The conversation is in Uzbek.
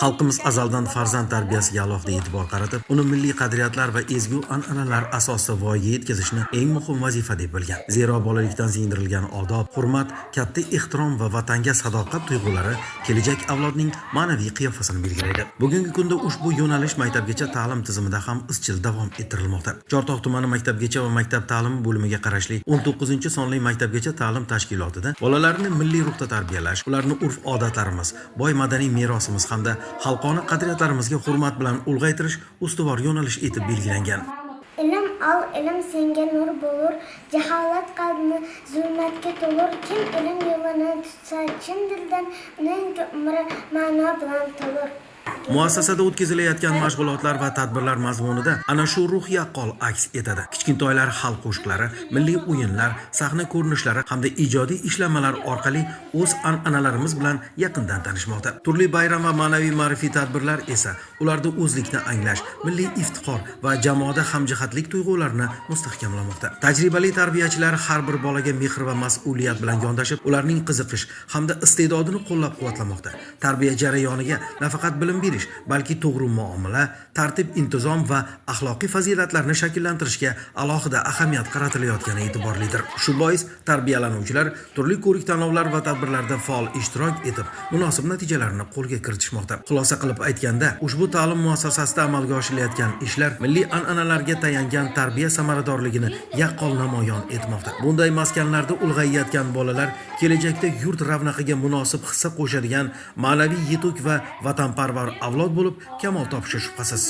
Xalqimiz azaldan farzand tarbiyasiga alohida e'tibor qaratib, uni milliy qadriyatlar va ezgu an'analar asosida voyaga yetkazishni eng muhim vazifa deb bilgan. Zero bolalikdan singdirilgan odob, hurmat, katta ehtirom va vatanga sadoqat tuyg'ulari kelajak avlodning ma'naviy qiyofasini belgilaydi. Bugungi kunda ushbu yo'nalish maktabgacha ta'lim tizimida ham izchil davom ettirilmoqda. Chortoq tumani maktabgacha va maktab ta'limi bo'limiga qarashli 19-sonli maktabgacha ta'lim tashkilotida bolalarni milliy ruhda tarbiyalash, ularni urf-odatlarimiz, boy madaniy merosimiz hamda xalqona qadriyatlarimizga hurmat bilan ulg'aytirish ustuvor yo'nalish etib belgilangan. Ilm al, ilm senga nur bo'lur, jaholat qalbni zulmatga to'lur. Kim ilm yo'lini tutsa, chin dildan uning umri ma'no bilan to'lur. Muassasada o'tkazilayotgan mashg'ulotlar va tadbirlar mazmunida ana shu ruh yaqqol aks etadi. Kichkintoylar xalq qo'shiqlari, milliy o'yinlar, sahna ko'rinishlari hamda ijodiy ishlanmalar orqali o'z an'analarimiz bilan yaqindan tanishmoqda. Turli bayram va ma'naviy ma'rifiy tadbirlar esa ularda o'zlikni anglash, milliy iftixor va jamoada hamjihatlik tuyg'ularini mustahkamlamoqda. Tajribali tarbiyachilar har bir bolaga mehr va mas'uliyat bilan yondashib, ularning qiziqish hamda iste'dodini qo'llab-quvvatlamoqda. Tarbiya jarayoniga nafaqat bilim berish, balki to'g'ri muomala, tartib, intizom va axloqiy fazilatlarni shakllantirishga alohida ahamiyat qaratilayotgani e'tiborlidir. Shu bois tarbiyalanuvchilar turli ko'rik-tanlovlar va tadbirlarda faol ishtirok etib, munosib natijalarni qo'lga kiritishmoqda. Xulosa qilib aytganda, ushbu ta'lim muassasasida amalga oshirilayotgan ishlar milliy an'analarga tayangan tarbiya samaradorligini yaqqol namoyon etmoqda. Bunday maskanlarda ulg'ayayotgan bolalar kelajakda yurt ravnaqiga munosib hissa qo'shadigan ma'naviy yetuk va vatanparvar avlod bo'lib kamol topishi shubhasiz.